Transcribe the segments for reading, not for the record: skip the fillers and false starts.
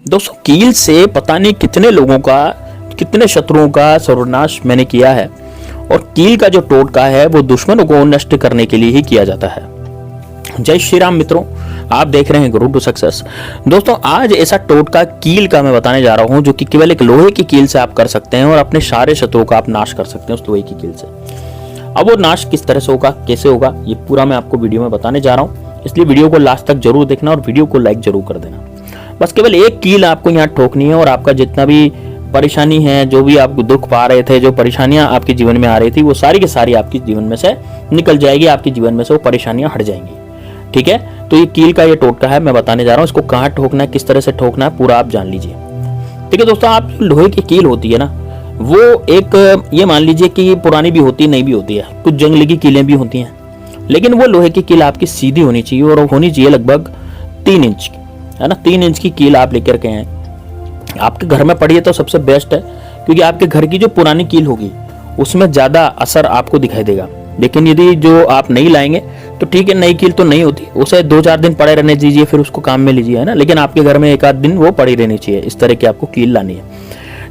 दोस्तों कील से पता नहीं कितने लोगों का, कितने शत्रुओं का सर्वनाश मैंने किया है। और कील का जो टोटका है वो दुश्मनों को नष्ट करने के लिए ही किया जाता है। जय श्री राम मित्रों, आप देख रहे हैं गुरु टू सक्सेस। दोस्तों आज ऐसा टोटका कील का मैं बताने जा रहा हूं जो कि केवल एक लोहे की कील से आप कर सकते हैं और अपने सारे शत्रुओं का आप नाश कर सकते हैं उस लोहे की कील से। अब वो नाश किस तरह से होगा, कैसे होगा, ये पूरा मैं आपको वीडियो में बताने जा रहा हूँ, इसलिए वीडियो को लास्ट तक जरूर देखना और वीडियो को लाइक जरूर कर देना। बस केवल एक कील आपको यहाँ ठोकनी है और आपका जितना भी परेशानी है, जो भी आप दुख पा रहे थे, जो परेशानियां आपके जीवन में आ रही थी, वो सारी की सारी आपके जीवन में से निकल जाएगी, आपके जीवन में से वो परेशानियां हट जाएंगी। ठीक है, तो ये कील का ये टोटका है, मैं बताने जा रहा हूँ। इसको कहाँ ठोकना है, किस तरह से ठोकना है, पूरा आप जान लीजिए। ठीक है दोस्तों, आप लोहे की कील होती है ना, वो एक ये मान लीजिए कि पुरानी भी होती है, नई भी होती है, कुछ जंगली की कीलें भी होती हैं, लेकिन वो लोहे की कील आपकी सीधी होनी चाहिए और होनी चाहिए लगभग 3 इंच की, है ना। 3 इंच की कील आप लेकर के आए, आपके घर में पड़ी है तो सबसे बेस्ट है, क्योंकि आपके घर की जो पुरानी कील होगी उसमें ज्यादा असर आपको दिखाई देगा। लेकिन यदि जो आप नहीं लाएंगे तो ठीक है, नई कील तो नहीं होती, उसे 2-4 दिन पड़े रहने दीजिए, फिर उसको काम में लीजिए, है ना। लेकिन आपके घर में 1-8 दिन वो पड़ी रहनी चाहिए, इस तरह की आपको कील लानी है।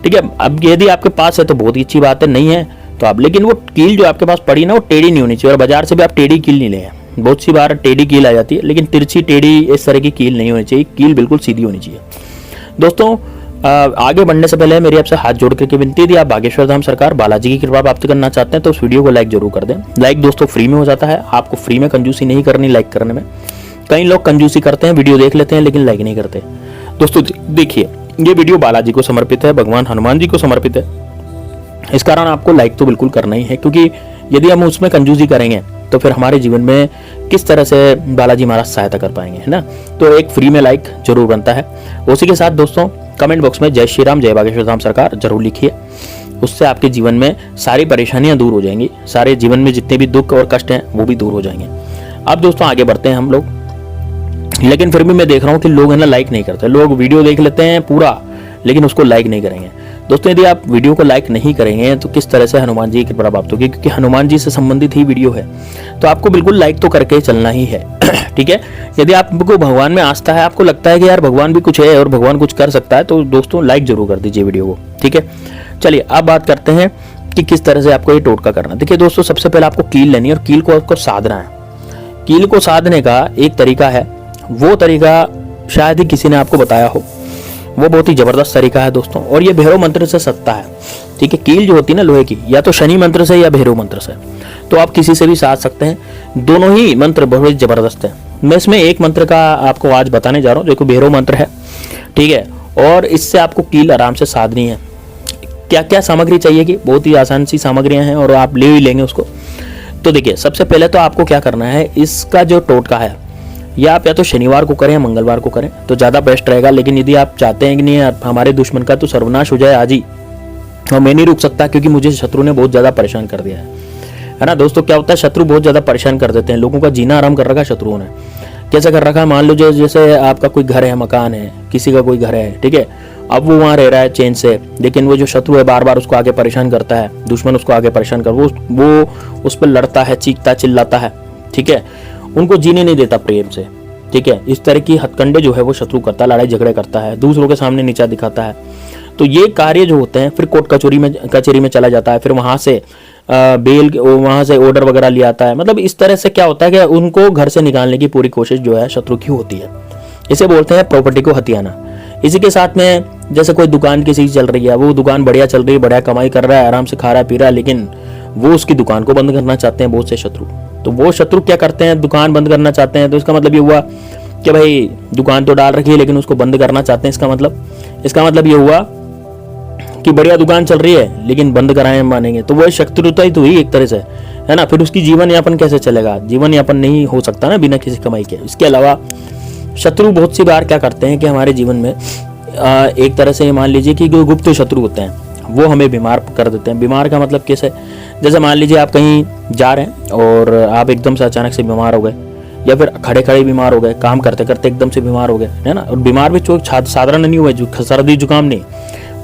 ठीक है, अब यदि आपके पास है तो बहुत ही अच्छी बात है, नहीं है तो आप, लेकिन वो कील जो आपके पास पड़ी ना वो टेढ़ी नहीं होनी चाहिए, और बाजार से भी आप टेढ़ी कील नहीं ले। बहुत सी बार टेढ़ी कील आ जाती है, लेकिन तिरछी टेढ़ी इस तरह की कील नहीं होनी चाहिए, कील बिल्कुल सीधी होनी चाहिए। दोस्तों आगे बढ़ने से पहले मेरी आपसे हाथ जोड़ करके विनती थी, आप बागेश्वर धाम सरकार बालाजी की कृपा प्राप्त करना चाहते हैं तो उस वीडियो को लाइक जरूर कर दें। लाइक दोस्तों फ्री में हो जाता है, आपको फ्री में कंजूसी नहीं करनी लाइक करने में। कई लोग कंजूसी करते हैं, वीडियो देख लेते हैं लेकिन लाइक नहीं करते। दोस्तों देखिए, ये वीडियो बालाजी को समर्पित है, भगवान हनुमान जी को समर्पित है, इस कारण आपको लाइक तो बिल्कुल करना ही है, क्योंकि यदि हम उसमें कंजूसी करेंगे तो फिर हमारे जीवन में किस तरह से बालाजी महाराज सहायता कर पाएंगे, है ना। तो एक फ्री में लाइक जरूर बनता है। उसी के साथ दोस्तों कमेंट बॉक्स में जय श्री राम, जय बागेश्वर धाम सरकार जरूर लिखिए, उससे आपके जीवन में सारी परेशानियां दूर हो जाएंगी, सारे जीवन में जितने भी दुख और कष्ट हैं वो भी दूर हो जाएंगे। अब दोस्तों आगे बढ़ते हैं हम लोग, लेकिन फिर भी मैं देख रहा हूँ कि लोग है ना लाइक नहीं करते, लोग वीडियो देख लेते हैं पूरा लेकिन उसको लाइक नहीं करेंगे। दोस्तों यदि आप वीडियो को लाइक नहीं करेंगे तो किस तरह से हनुमान जी की कृपा प्राप्त होगी, क्योंकि हनुमान जी से संबंधित ही वीडियो है, तो आपको बिल्कुल लाइक तो करके चलना ही है। ठीक है, यदि आपको भगवान में आस्था है, आपको लगता है कि यार भगवान भी कुछ है और भगवान कुछ कर सकता है, तो दोस्तों लाइक जरूर कर दीजिए वीडियो को। ठीक है, चलिए अब बात करते हैं कि किस तरह से आपको ये टोटका करना है। देखिए दोस्तों, सबसे पहले आपको कील लेनी है और कील को आपको साधना है। कील को साधने का एक तरीका है, वो तरीका शायद ही किसी ने आपको बताया हो, वो बहुत ही जबरदस्त तरीका है दोस्तों, और ये भैरव मंत्र से सत्ता है। ठीक है, कील जो होती है ना लोहे की, या तो शनि मंत्र से या भैरव मंत्र से, तो आप किसी से भी साध सकते हैं। दोनों ही मंत्र बहुत जबरदस्त है। मैं इसमें एक मंत्र का आपको आज बताने जा रहा हूँ जो कि भैरव मंत्र है। ठीक है, और इससे आपको कील आराम से साधनी है। क्या क्या सामग्री चाहिए कि बहुत ही आसान सी सामग्रियां हैं और आप ले ही लेंगे उसको। तो देखिए, सबसे पहले तो आपको क्या करना है, इसका जो टोटका है या आप या तो शनिवार को करें या मंगलवार को करें तो ज़्यादा बेस्ट रहेगा। लेकिन यदि आप चाहते हैं कि नहीं हमारे दुश्मन का तो सर्वनाश हो जाए आज ही, और मैं नहीं रुक सकता क्योंकि मुझे शत्रु ने बहुत ज़्यादा परेशान कर दिया है ना। दोस्तों क्या होता है, शत्रु बहुत ज़्यादा परेशान कर देते हैं, लोगों का जीना आराम कर रखा है शत्रुओं ने। कैसे कर रखा है, मान लो जैसे आपका कोई घर है, मकान है, किसी का कोई घर है, ठीक है, अब वो वहाँ रह रहा है चैन से, लेकिन वो जो शत्रु है बार बार उसको आगे परेशान करता है, दुश्मन उसको आगे परेशान कर, वो उस पर लड़ता है, चीखता चिल्लाता है, ठीक है, उनको जीने नहीं देता प्रेम से। ठीक है, इस तरह की हथकंडे जो है वो शत्रु करता है, लड़ाई झगड़े करता है, दूसरों के सामने नीचा दिखाता है। तो ये कार्य जो होते हैं फिर कोर्ट कचहरी में चला जाता है, फिर वहां से वहां से ऑर्डर वगैरह ले आता है। मतलब इस तरह से क्या होता है कि उनको घर से निकालने की पूरी कोशिश जो है शत्रु की होती है। इसे बोलते हैं प्रॉपर्टी को हथियाना। इसी के साथ में जैसे कोई दुकान किसी की चल रही है, वो दुकान बढ़िया चल रही है, बढ़िया कमाई कर रहा है, आराम से खा रहा है पी रहा है, लेकिन वो उसकी दुकान को बंद करना चाहते हैं बहुत से शत्रु। तो वो शत्रु क्या करते हैं, दुकान बंद करना चाहते हैं। तो इसका मतलब ये हुआ कि भाई दुकान तो डाल रखी है लेकिन उसको बंद करना चाहते हैं। इसका मतलब ये हुआ कि बढ़िया दुकान चल रही है लेकिन बंद कराए मानेंगे, तो वो शत्रुता ही तो हुई एक तरह से, है ना। फिर उसकी जीवन यापन कैसे चलेगा, जीवन यापन नहीं हो सकता ना बिना किसी कमाई के। इसके अलावा शत्रु बहुत सी बार क्या करते हैं कि हमारे जीवन में एक तरह से मान लीजिए कि जो गुप्त शत्रु होते हैं वो हमें बीमार कर देते हैं। बीमार का मतलब कैसे, जैसे मान लीजिए आप कहीं जा रहे हैं और आप एकदम से अचानक से बीमार हो गए, या फिर खड़े खड़े बीमार हो गए, काम करते करते एकदम से बीमार हो गए, है ना। और बीमार भी साधारण नहीं हुआ, सर्दी जुकाम नहीं,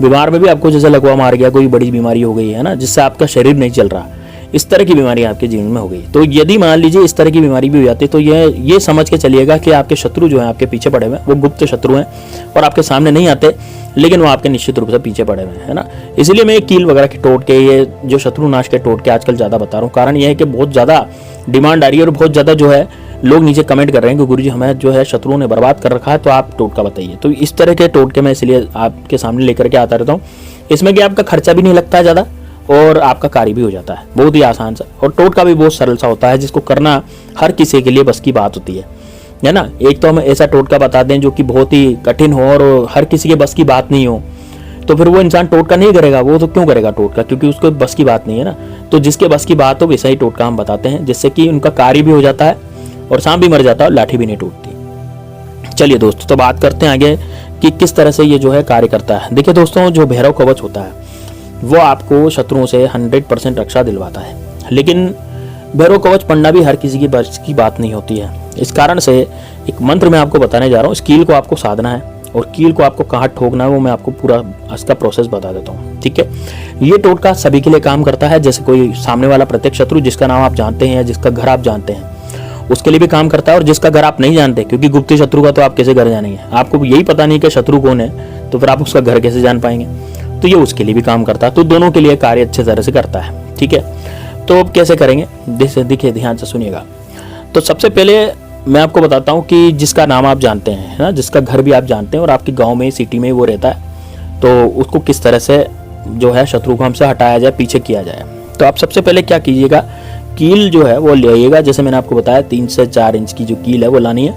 बीमार में भी आपको जैसे लकवा मार गया, कोई बड़ी बीमारी हो गई है ना, जिससे आपका शरीर नहीं चल रहा। इस तरह की बीमारी आपके जीवन में हो गई। तो यदि मान लीजिए इस तरह की बीमारी भी हो जाती है तो ये समझ के चलिएगा कि आपके शत्रु जो हैं आपके पीछे पड़े हुए हैं वो गुप्त शत्रु हैं और आपके सामने नहीं आते, लेकिन वो आपके निश्चित रूप से पीछे पड़े हुए हैं, है ना। इसलिए मैं कील वगैरह के टोटके, ये जो शत्रुनाश के टोटके आजकल ज़्यादा बता रहा हूँ। कारण यह है कि बहुत ज़्यादा डिमांड आ रही है और बहुत ज़्यादा जो है लोग नीचे कमेंट कर रहे हैं कि गुरुजी हमें जो है शत्रुओं ने बर्बाद कर रखा है, तो आप टोटका बताइए। तो इस तरह के टोटके मैं इसलिए आपके सामने लेकर के आता रहता हूँ। इसमें कि आपका खर्चा भी नहीं लगता है ज़्यादा और आपका कार्य भी हो जाता है, बहुत ही आसान सा, और टोटका भी बहुत सरल सा होता है जिसको करना हर किसी के लिए बस की बात होती है ना। एक तो हम ऐसा टोटका बता दें जो कि बहुत ही कठिन हो और हर किसी के बस की बात नहीं हो, तो फिर वो इंसान टोटका नहीं करेगा। वो तो क्यों करेगा टोटका, क्योंकि उसको बस की बात नहीं है ना। तो जिसके बस की बात हो वैसा ही टोटका हम बताते हैं, जिससे कि उनका कार्य भी हो जाता है और सांप भी मर जाता है और लाठी भी नहीं टूटती। चलिए दोस्तों, तो बात करते हैं आगे कि किस तरह से ये जो है कार्य करता है। देखिए दोस्तों, जो भैरव कवच होता है वो आपको शत्रुओं से 100% रक्षा दिलवाता है, लेकिन भैरव कवच पढ़ना भी हर किसी की बस की बात नहीं होती है। इस कारण से एक मंत्र मैं आपको बताने जा रहा हूँ। इस कील को आपको साधना है और कील को आपको कहाँ ठोकना है वो मैं आपको पूरा इसका प्रोसेस बता देता हूँ, ठीक है। ये टोटका सभी के लिए काम करता है। जैसे कोई सामने वाला प्रत्यक्ष शत्रु जिसका नाम आप जानते हैं या जिसका घर आप जानते हैं उसके लिए भी काम करता है, और जिसका घर आप नहीं जानते, क्योंकि गुप्त शत्रु का तो आप कैसे घर जानेंगे, आपको यही पता नहीं कि शत्रु कौन है, तो फिर आप उसका घर कैसे जान पाएंगे। तो ये उसके लिए भी काम करता है। तो दोनों के लिए कार्य अच्छे तरह से करता है, ठीक है। तो अब कैसे करेंगे, देखिए ध्यान से सुनिएगा। तो सबसे पहले मैं आपको बताता हूँ कि जिसका नाम आप जानते हैं, है ना, जिसका घर भी आप जानते हैं और आपके गाँव में सिटी में वो रहता है, तो उसको किस तरह से जो है शत्रु को हमसे हटाया जाए, पीछे किया जाए। तो आप सबसे पहले क्या कीजिएगा, कील जो है वो ले आइएगा। जैसे मैंने आपको बताया 3 से 4 इंच की जो कील है वो लानी है।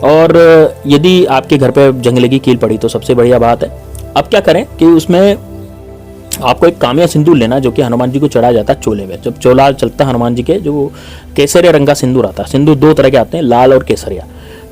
और यदि आपके घर पे जंगले की कील पड़ी तो सबसे बढ़िया बात है। अब क्या करें कि उसमें आपको एक कामिया सिंदूर लेना, जो कि हनुमान जी को चढ़ाया जाता है चोले में। जब चोला चलता है हनुमान जी के, जो केसरिया रंग का सिंदूर आता है, सिंदूर 2 तरह के आते हैं, लाल और केसरिया।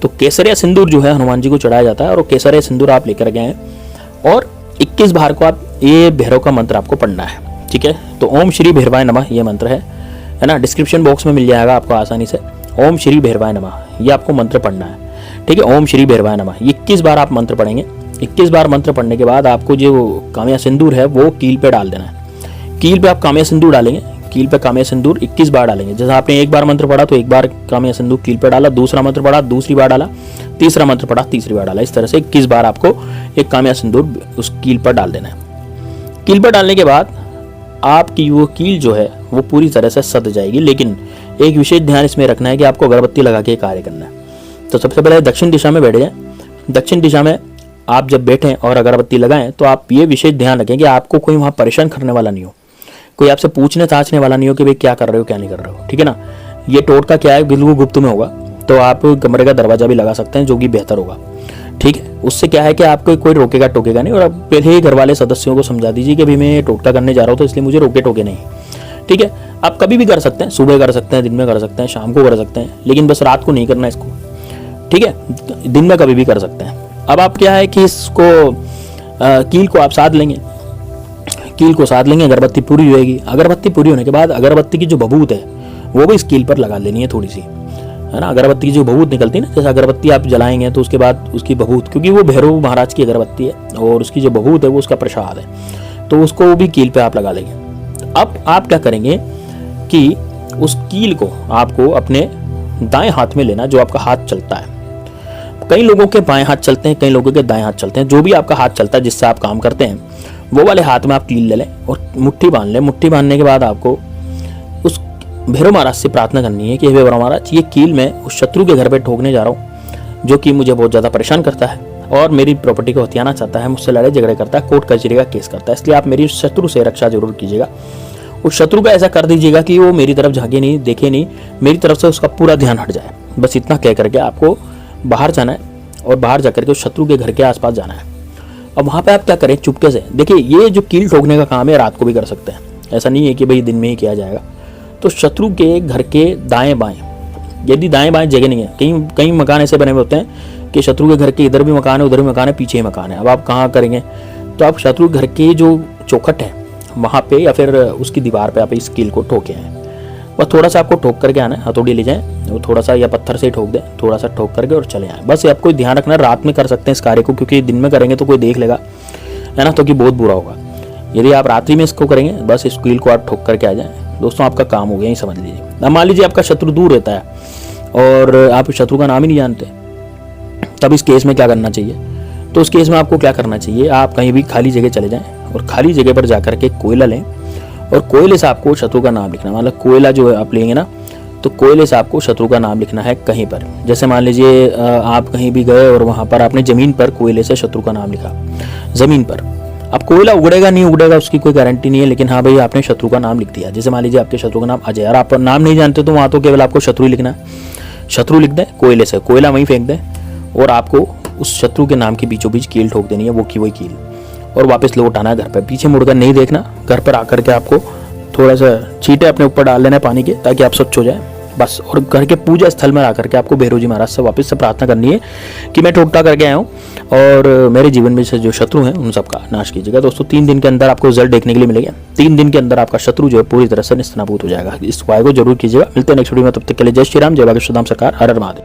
तो केसरिया सिंदूर जो है हनुमान जी को चढ़ाया जाता है और केसरिया सिंदूर आप लेकर गए हैं और 21 बार को आप ये भैरव का मंत्र आपको पढ़ना है, ठीक है। तो ओम श्री भैरवाय नमः ये मंत्र है ना, डिस्क्रिप्शन बॉक्स में मिल जाएगा आपको आसानी से। ओम श्री भैरवाय नमः ये आपको मंत्र पढ़ना है, ठीक है। ओम श्री भैरवाय नमः 21 बार आप मंत्र पढ़ेंगे। 21 बार मंत्र पढ़ने के बाद आपको जो कामिया सिंदूर है वो कील पे डाल देना है। कील पे आप कामिया सिंदूर डालेंगे, कील पे कामिया सिंदूर 21 बार डालेंगे। जैसे आपने एक बार मंत्र पढ़ा तो एक बार कामिया सिंदूर कील पे डाला, दूसरा मंत्र पढ़ा दूसरी बार डाला, तीसरा मंत्र पढ़ा तीसरी बार डाला। इस तरह से 21 बार आपको एक कामिया सिंदूर उस कील पर डाल देना है। कील पर डालने के बाद आपकी वो कील जो है वो पूरी तरह से सद जाएगी, लेकिन एक विशेष ध्यान इसमें रखना है कि आपको अगरबत्ती लगा के कार्य करना है। तो सबसे पहले दक्षिण दिशा में बैठ जाएं। दक्षिण दिशा में आप जब बैठें और अगरबत्ती लगाएं तो आप ये विशेष ध्यान रखें कि आपको कोई वहाँ परेशान करने वाला नहीं हो, कोई आपसे पूछने ताछने वाला नहीं हो कि भाई क्या कर रहे हो क्या नहीं कर रहे हो, ठीक है ना। ये टोटका क्या है, बिल्कुल गुप्त में होगा, तो आप कमरे का दरवाजा भी लगा सकते हैं जो कि बेहतर होगा, ठीक है। उससे क्या है कि आपको कोई रोकेगा टोकेगा नहीं, और आप पहले ही घर वाले सदस्यों को समझा दीजिए कि भाई मैं टोटका करने जा रहा हूँ तो इसलिए मुझे रोके टोके नहीं, ठीक है। आप कभी भी कर सकते हैं, सुबह कर सकते हैं, दिन में कर सकते हैं, शाम को कर सकते हैं, लेकिन बस रात को नहीं करना इसको, ठीक है। दिन में कभी भी कर सकते हैं। अब आप क्या है कि इसको कील को आप साध लेंगे, कील को साध लेंगे, अगरबत्ती पूरी होएगी। अगरबत्ती पूरी होने के बाद अगरबत्ती की जो बबूत है वो भी इस कील पर लगा लेनी है थोड़ी सी, है ना। अगरबत्ती की जो बबूत निकलती है ना, जैसे अगरबत्ती आप जलाएंगे तो उसके बाद उसकी बबूत, क्योंकि वो भैरव महाराज की अगरबत्ती है और उसकी जो बबूत है वो उसका प्रसाद है, तो उसको भी कील पे आप लगा लेंगे। अब आप क्या करेंगे कि उस कील को आपको अपने दाएं हाथ में लेना, जो आपका हाथ चलता है। कई लोगों के बाएं हाथ चलते हैं, कई लोगों के दाएं हाथ चलते हैं। जो भी आपका हाथ चलता है जिससे आप काम करते हैं वो वाले हाथ में आप कील ले लें और मुट्ठी बांध लें। मुट्ठी बांधने के बाद आपको उस भैरव महाराज से प्रार्थना करनी है कि हे भैरव महाराज, ये कील मैं उस शत्रु के घर पे ठोकने जा रहा हूँ जो कि मुझे बहुत ज़्यादा परेशान करता है और मेरी प्रॉपर्टी को हथियाना चाहता है, मुझसे लड़ाई झगड़े करता है, कोर्ट कचहरी का केस करता है। इसलिए आप मेरी शत्रु से रक्षा जरूर कीजिएगा। उस शत्रु का ऐसा कर दीजिएगा कि वो मेरी तरफ झांके नहीं, देखे नहीं, मेरी तरफ से उसका पूरा ध्यान हट जाए। बस इतना कह करके आपको बाहर जाना है और बाहर जाकर के उस शत्रु के घर के आसपास जाना है। अब वहाँ पे आप क्या करें, चुपके से देखिए, ये जो कील ठोकने का काम है रात को भी कर सकते हैं, ऐसा नहीं है कि भाई दिन में ही किया जाएगा। तो शत्रु के घर के दाएं बाएं, यदि दाएं बाएं जगह नहीं है, कई मकान ऐसे बने हुए होते हैं कि शत्रु के घर के इधर भी मकान है उधर भी मकान है, पीछे ही मकान है। अब आप कहाँ करेंगे, तो आप शत्रु घर के जो चौखट है वहाँ पे या फिर उसकी दीवार पे आप इस कील को ठोके हैं। बस थोड़ा सा आपको ठोक करके आना है, हथौड़ी ले जाएं, वो थोड़ा सा या पत्थर से ही ठोक दें, थोड़ा सा ठोक करके और चले आए। बस आपको ध्यान रखना, रात में कर सकते हैं इस कार्य को, क्योंकि दिन में करेंगे तो कोई देख लेगा, है ना, तो कि बहुत बुरा होगा। यदि आप रात्रि में इसको करेंगे, बस इस कील को आप ठोक करके आ जाएं, दोस्तों आपका काम हो गया, यही समझ लीजिए। अब मान लीजिए आपका शत्रु दूर रहता है और आप शत्रु का नाम ही नहीं जानते, तब इस केस में क्या करना चाहिए? तो उस केस में आपको क्या करना चाहिए, आप कहीं भी खाली जगह चले जाएं और खाली जगह पर जाकर के कोयला लें और कोयले से आपको शत्रु का नाम लिखना, मतलब कोयला जो है आप लेंगे ना, तो कोयले से आपको शत्रु का नाम लिखना है कहीं पर। जैसे मान लीजिए आप कहीं भी गए और वहां पर आपने जमीन पर कोयले से शत्रु का नाम लिखा, जमीन पर। अब कोयला उगड़ेगा नहीं उगड़ेगा उसकी कोई गारंटी नहीं है, लेकिन हाँ भाई आपने शत्रु का नाम लिख दिया। जैसे मान लीजिए आपके शत्रु का नाम अजय, और आप नाम नहीं जानते तो वहां तो केवल आपको शत्रु लिखना है, शत्रु लिख दें कोयले से, कोयला वहीं फेंक दें और आपको उस शत्रु के नाम के बीचों बीच कील ठोक देनी है, वो की वही कील, और वापस लौट आना है घर पर। पीछे मुड़कर नहीं देखना, घर पर आकर के आपको थोड़ा सा छींटे अपने ऊपर डाल लेना पानी के, ताकि आप स्वच्छ हो जाए बस। और घर के पूजा स्थल में आकर के आपको भैरव जी महाराज से वापस से प्रार्थना करनी है कि मैं टोटका करके आया हूँ और मेरे जीवन में से जो शत्रु हैं उन सबका नाश कीजिएगा। दोस्तों 3 दिन के अंदर आपको रिजल्ट देखने के लिए मिलेगा। 3 दिन के अंदर आपका शत्रु जो है पूरी तरह से निस्तनाबूत हो जाएगा। इस उपाय को जरूर कीजिएगा। मिलते हैं नेक्स्ट वीडियो में, तब तक के लिए जय श्री राम, जय बागेश्वर धाम सरकार, हर हर महादेव।